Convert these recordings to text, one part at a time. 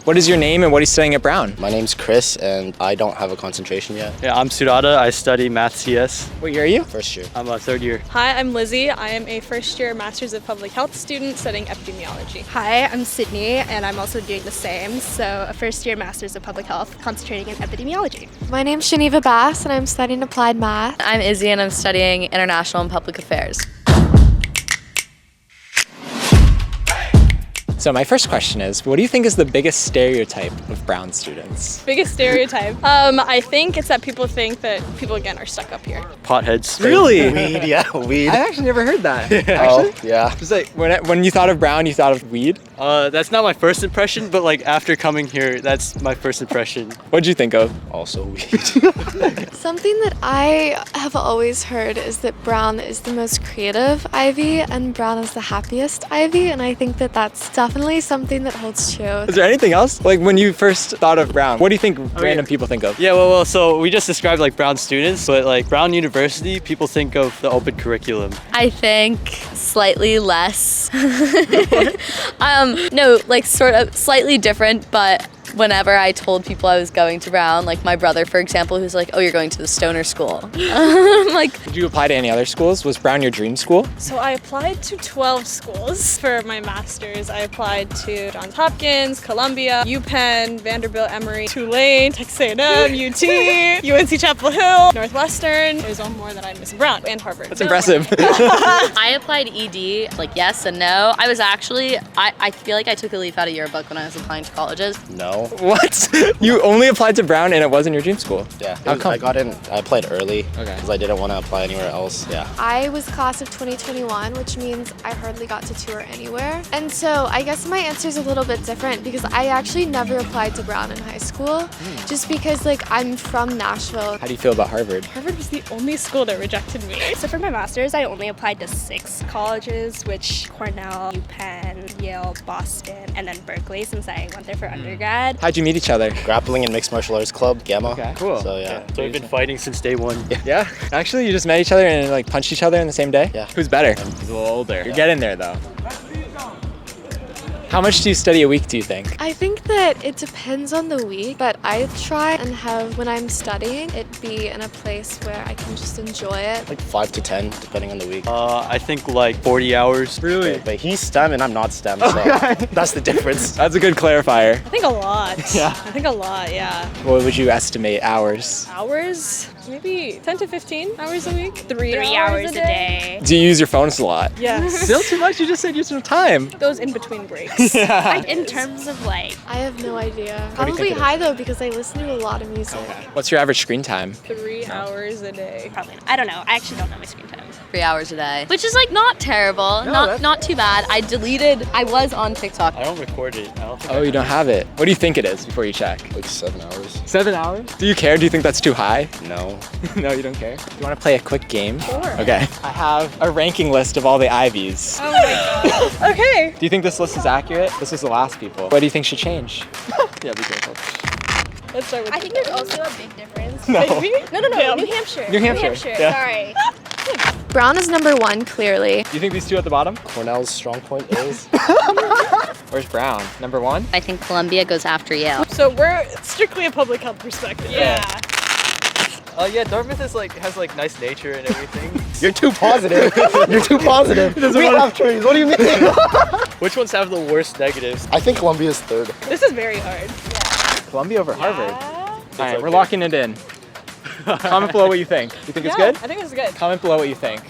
What is your name and what are you studying at Brown? My name's Chris and I don't have a concentration yet. Yeah, I'm Surada. I study Math CS. What year are you? First year. I'm a third year. Hi, I'm Lizzie. I am a first-year Masters of Public Health student studying epidemiology. Hi, I'm Sydney, and I'm also doing the same, so a first-year Masters of Public Health, concentrating in epidemiology. My name's Shaniva Bass, and I'm studying Applied Math. I'm Izzy, and I'm studying International and Public Affairs. So my first question is, what do you think is the biggest stereotype of Brown students? Biggest stereotype. I think it's that people think that people, again, are stuck up here. Potheads. Really? Weed, yeah, weed. I actually never heard that. Oh, yeah. It's like when you thought of Brown, you thought of weed? That's not my first impression, but like after coming here, that's my first impression. What'd you think of? Also weed. Something that I have always heard is that Brown is the most creative Ivy, and Brown is the happiest Ivy, and I think that that's definitely something that holds true. Is there anything else? Like when you first thought of Brown, what do you think random people think of? Yeah, well, so we just described like Brown students, but like Brown University, people think of the open curriculum. I think slightly less. No, like sort of slightly different, but whenever I told people I was going to Brown, like my brother, for example, who's like, oh, you're going to the stoner school. I'm like, Did you apply to any other schools? Was Brown your dream school? So I applied to 12 schools for my master's. I applied to Johns Hopkins, Columbia, UPenn, Vanderbilt, Emory, Tulane, Texas A&M, UT, UNC Chapel Hill, Northwestern. There's one more that I'm missing. Brown and Harvard. That's impressive. I applied ED, like yes and no. I was actually, I feel like I took a leaf out of yearbook when I was applying to colleges. No. What? You only applied to Brown and it wasn't your dream school? Yeah. How come? I applied early Okay. because I didn't want to apply anywhere else. Yeah. I was class of 2021, which means I hardly got to tour anywhere. And so I guess my answer is a little bit different because I actually never applied to Brown in high school just because like I'm from Nashville. How do you feel about Harvard? Harvard was the only school that rejected me. So for my master's, I only applied to 6 colleges, which Cornell, UPenn, Yale, Boston, and then Berkeley since I went there for undergrad. How'd you meet each other? Grappling and mixed martial arts club, Gamma. Okay, cool. So yeah. So we've been fighting since day one. Yeah? Actually, you just met each other and like punched each other in the same day? Yeah. Who's better? He's a little older. You're getting there though. How much do you study a week, do you think? I think that it depends on the week, but I try and have, when I'm studying, it be in a place where I can just enjoy it. Like 5 to 10, depending on the week. I think like 40 hours. Really? But he's STEM and I'm not STEM, so that's the difference. That's a good clarifier. I think a lot. Yeah. I think a lot, yeah. What would you estimate hours? Hours? Maybe 10 to 15 hours a week? 3 hours a day. Do you use your phones a lot? Yes. Still too much? You just said you some time. Those in between breaks. In terms of like, I have no idea. do you Probably think it is? high though because I listen to a lot of music. What's your average screen time? 3 hours a day. probably not. I don't know. I actually don't know my screen time. 3 hours a day, which is like not terrible, not too bad. I was on TikTok. I don't record it. I don't think Oh, you don't have it. What do you think it is before you check? Like 7 hours. 7 hours? Do you care? Do you think that's too high? No. No, you don't care? Do you want to play a quick game? Sure. Okay. I have a ranking list of all the Ivies. Oh my god. Okay. Do you think this list is accurate? This was the last people. What do you think should change? Yeah, be careful. Let's start with I think there's also a big difference. No. Maybe? No, Yeah. New Hampshire. New Hampshire, yeah. Sorry. Brown is number 1, clearly. Do you think these two at the bottom? Cornell's strong point is. Where's Brown? Number 1? I think Columbia goes after Yale. So we're strictly a public health perspective. Yeah. Yeah, Dartmouth has like nice nature and everything. You're too positive. You're too positive. We have trees. What do you mean? Which ones have the worst negatives? I think Columbia's 3rd. This is very hard. Columbia over Harvard. Yeah. All right, we're okay. locking it in. Comment below what you think. You think it's good? I think it's good. Comment below what you think.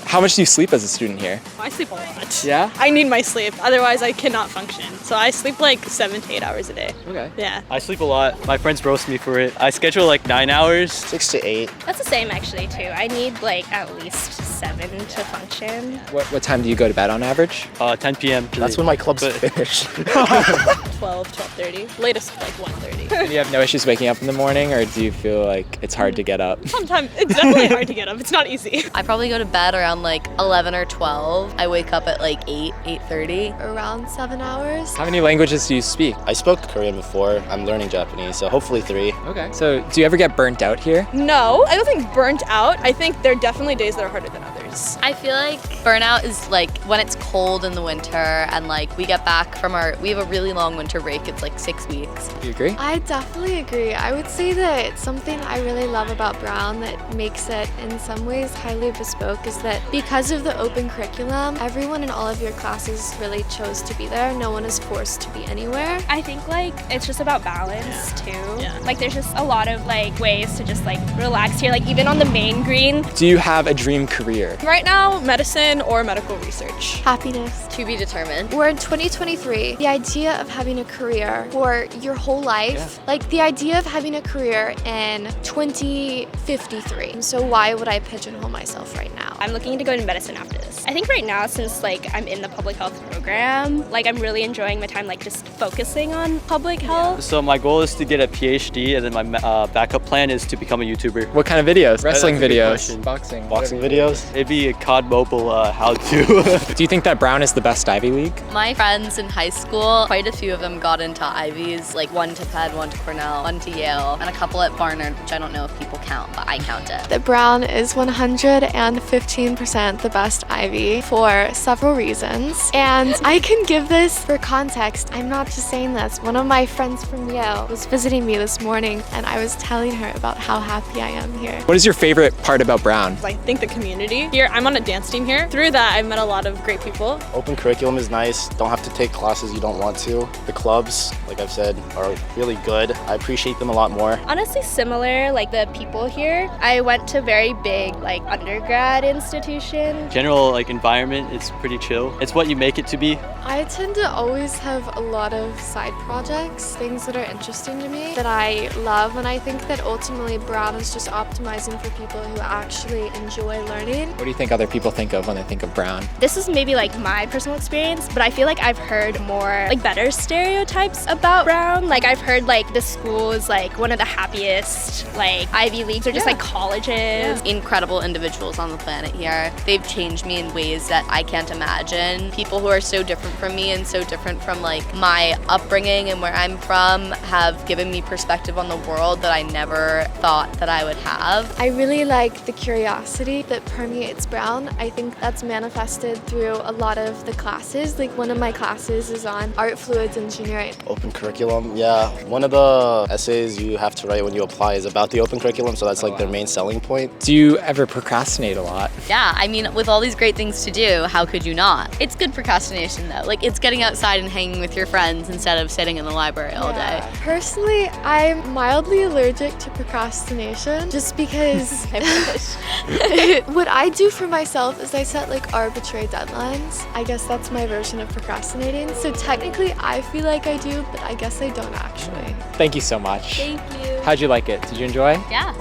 How much do you sleep as a student here? I sleep a lot. Yeah? I need my sleep, otherwise I cannot function. So I sleep like 7 to 8 hours a day. Okay. Yeah. I sleep a lot. My friends roast me for it. I schedule like 9 hours. 6 to 8. That's the same actually too. I need like at least 7 to function. What time do you go to bed on average? 10 p.m. That's when my club's But- finish. 12, 12:30. Latest like 1:30. Do you have no issues waking up in the morning, or do you feel like it's hard to get up? Sometimes it's definitely hard to get up. It's not easy. I probably go to bed around like 11 or 12. I wake up at like 8:30. Around 7 hours. How many languages do you speak? I spoke Korean before. I'm learning Japanese, so hopefully 3. Okay. So do you ever get burnt out here? No, I don't think burnt out. I think there are definitely days that are harder than others. schools. I feel like burnout is like when it's cold in the winter and like we get back from we have a really long winter break. It's like 6 weeks. Do you agree? I definitely agree. I would say that something I really love about Brown that makes it in some ways highly bespoke is that because of the open curriculum, everyone in all of your classes really chose to be there. No one is forced to be anywhere. I think like it's just about balance too. Yeah. Like there's just a lot of like ways to just like relax here, like even on the main green. Do you have a dream career? Right now, medicine or medical research. Happiness. To be determined. We're in 2023. The idea of having a career for your whole life, like the idea of having a career in 2053. So why would I pigeonhole myself right now? I'm looking to go into medicine after this. I think right now, since like I'm in the public health program, like I'm really enjoying my time like just focusing on public health. So my goal is to get a PhD, and then my backup plan is to become a YouTuber. What kind of videos? Wrestling That's a good videos, question. boxing. Boxing videos. It'd be a COD Mobile how-to. Do you think that Brown is the best Ivy League? My friends in high school, quite a few of them got into Ivies, like one to Penn, one to Cornell, one to Yale, and a couple at Barnard, which I don't know if people count, but I count it. That Brown is 115% the best Ivy for several reasons. And I can give this for context. I'm not just saying this. One of my friends from Yale was visiting me this morning and I was telling her about how happy I am here. What is your favorite part about Brown? I think the community here, I'm on a dance team here. Through that, I've met a lot of great people. Open curriculum is nice. Don't have to take classes you don't want to. The clubs, like I've said, are really good. I appreciate them a lot more. Honestly, similar, like the people here. I went to very big like undergrad institution. General like environment, it's pretty chill. It's what you make it to be. I tend to always have a lot of side projects, things that are interesting to me that I love, and I think that ultimately Brown is just optimizing for people who actually enjoy learning. What do you think other people think of when they think of Brown? This is maybe like my personal experience, but I feel like I've heard more like better stereotypes about Brown. Like I've heard like the school is like one of the happiest like Ivy Leagues or just like colleges. Incredible individuals on the planet here. They've changed me in ways that I can't imagine. People who are so different from me and so different from like my upbringing and where I'm from have given me perspective on the world that I never thought that I would have. I really like the curiosity that permeates Brown. I think that's manifested through a lot of the classes. Like one of my classes is on art fluids engineering. Open curriculum, yeah. One of the essays you have to write when you apply is about the open curriculum, so that's like their main selling point. Do you ever procrastinate a lot? Yeah, I mean, with all these great things to do, how could you not? It's good procrastination though. Like it's getting outside and hanging with your friends instead of sitting in the library all day. Personally, I'm mildly allergic to procrastination just because I wish. what I do for myself is I set like arbitrary deadlines. I guess that's my version of procrastinating. So technically I feel like I do, but I guess I don't actually. Thank you so much. Thank you. How'd you like it? Did you enjoy? Yeah.